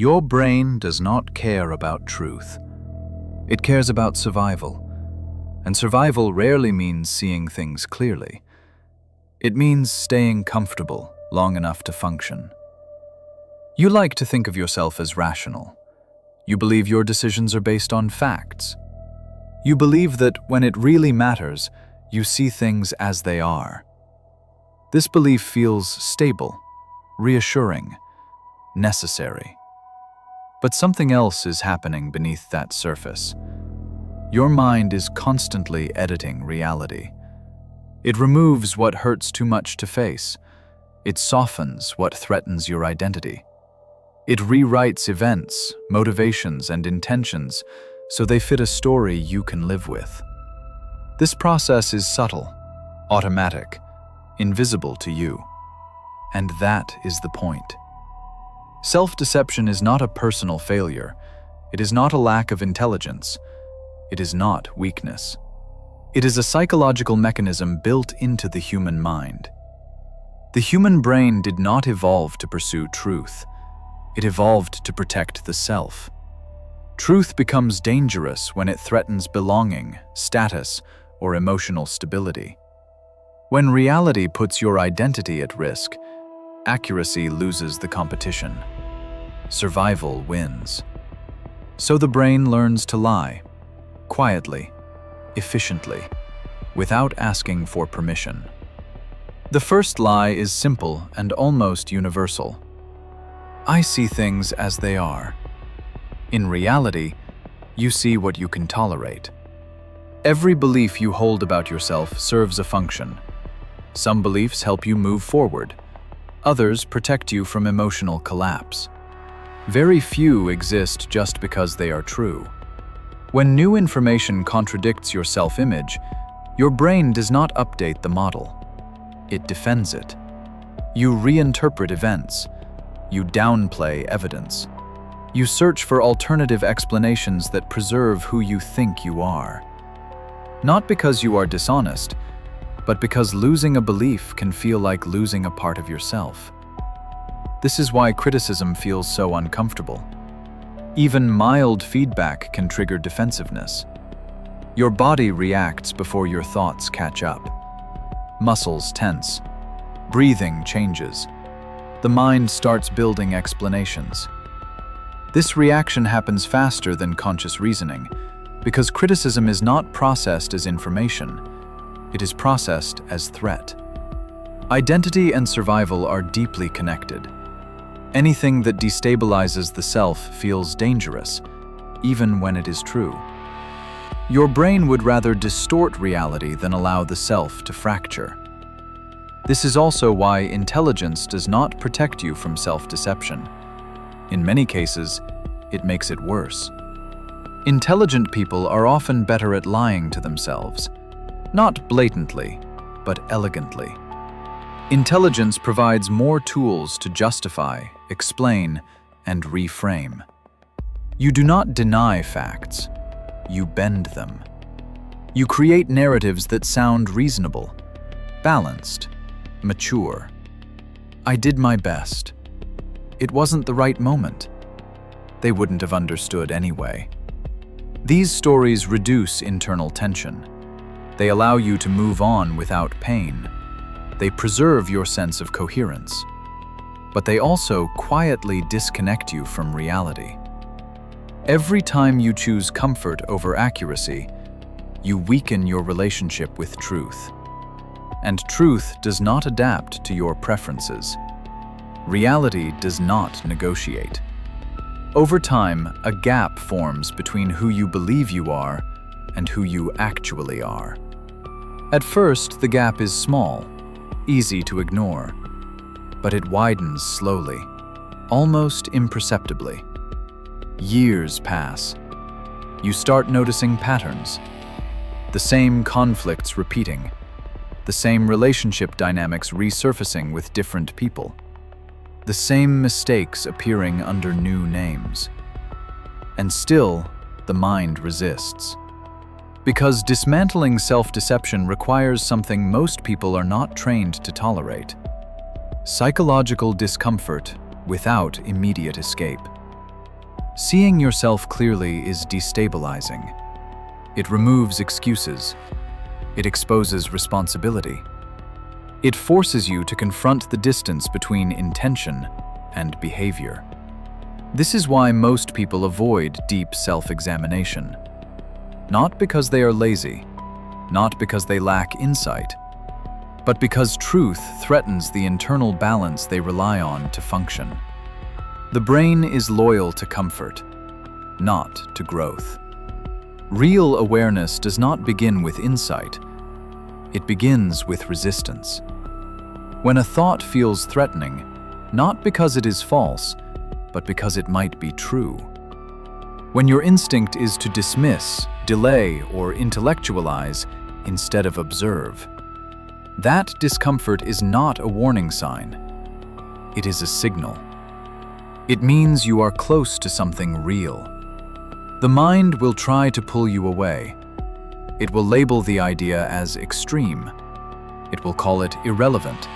Your brain does not care about truth. It cares about survival. And survival rarely means seeing things clearly. It means staying comfortable long enough to function. You like to think of yourself as rational. You believe your decisions are based on facts. You believe that when it really matters, you see things as they are. This belief feels stable, reassuring, necessary. But something else is happening beneath that surface. Your mind is constantly editing reality. It removes what hurts too much to face. It softens what threatens your identity. It rewrites events, motivations, and intentions so they fit a story you can live with. This process is subtle, automatic, invisible to you. And that is the point. Self-deception is not a personal failure. It is not a lack of intelligence. It is not weakness. It is a psychological mechanism built into the human mind. The human brain did not evolve to pursue truth. It evolved to protect the self. Truth becomes dangerous when it threatens belonging, status, or emotional stability. When reality puts your identity at risk, accuracy loses the competition. Survival wins. So the brain learns to lie, quietly, efficiently, without asking for permission. The first lie is simple and almost universal. I see things as they are. In reality, you see what you can tolerate. Every belief you hold about yourself serves a function. Some beliefs help you move forward. Others protect you from emotional collapse. Very few exist just because they are true. When new information contradicts your self-image, your brain does not update the model. It defends it. You reinterpret events. You downplay evidence. You search for alternative explanations that preserve who you think you are. Not because you are dishonest, but because losing a belief can feel like losing a part of yourself. This is why criticism feels so uncomfortable. Even mild feedback can trigger defensiveness. Your body reacts before your thoughts catch up. Muscles tense. Breathing changes. The mind starts building explanations. This reaction happens faster than conscious reasoning because criticism is not processed as information. It is processed as threat. Identity and survival are deeply connected. Anything that destabilizes the self feels dangerous, even when it is true. Your brain would rather distort reality than allow the self to fracture. This is also why intelligence does not protect you from self-deception. In many cases, it makes it worse. Intelligent people are often better at lying to themselves, not blatantly, but elegantly. Intelligence provides more tools to justify, explain, and reframe. You do not deny facts, you bend them. You create narratives that sound reasonable, balanced, mature. I did my best. It wasn't the right moment. They wouldn't have understood anyway. These stories reduce internal tension. They allow you to move on without pain. They preserve your sense of coherence. But they also quietly disconnect you from reality. Every time you choose comfort over accuracy, you weaken your relationship with truth. And truth does not adapt to your preferences. Reality does not negotiate. Over time, a gap forms between who you believe you are and who you actually are. At first, the gap is small, easy to ignore, but it widens slowly, almost imperceptibly. Years pass. You start noticing patterns, the same conflicts repeating, the same relationship dynamics resurfacing with different people, the same mistakes appearing under new names. And still, the mind resists. Because dismantling self-deception requires something most people are not trained to tolerate: psychological discomfort without immediate escape. Seeing yourself clearly is destabilizing. It removes excuses. It exposes responsibility. It forces you to confront the distance between intention and behavior. This is why most people avoid deep self-examination. Not because they are lazy, not because they lack insight, but because truth threatens the internal balance they rely on to function. The brain is loyal to comfort, not to growth. Real awareness does not begin with insight. It begins with resistance. When a thought feels threatening, not because it is false, but because it might be true. When your instinct is to dismiss, delay, or intellectualize instead of observe, that discomfort is not a warning sign. It is a signal. It means you are close to something real. The mind will try to pull you away. It will label the idea as extreme. It will call it irrelevant.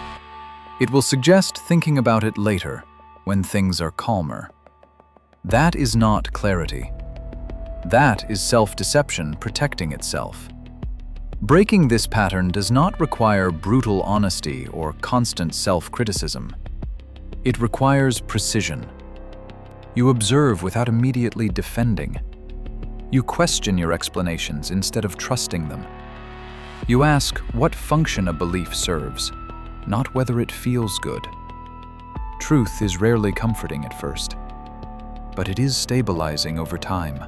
It will suggest thinking about it later, when things are calmer. That is not clarity. That is self-deception protecting itself. Breaking this pattern does not require brutal honesty or constant self-criticism. It requires precision. You observe without immediately defending. You question your explanations instead of trusting them. You ask what function a belief serves, not whether it feels good. Truth is rarely comforting at first, but it is stabilizing over time.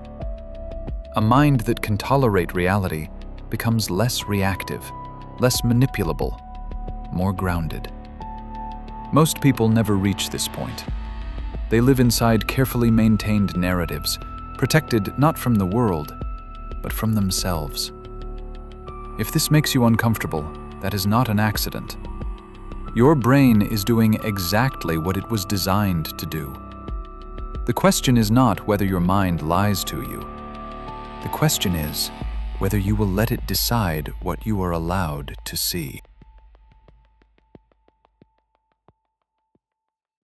A mind that can tolerate reality becomes less reactive, less manipulable, more grounded. Most people never reach this point. They live inside carefully maintained narratives, protected not from the world, but from themselves. If this makes you uncomfortable, that is not an accident. Your brain is doing exactly what it was designed to do. The question is not whether your mind lies to you. The question is whether you will let it decide what you are allowed to see.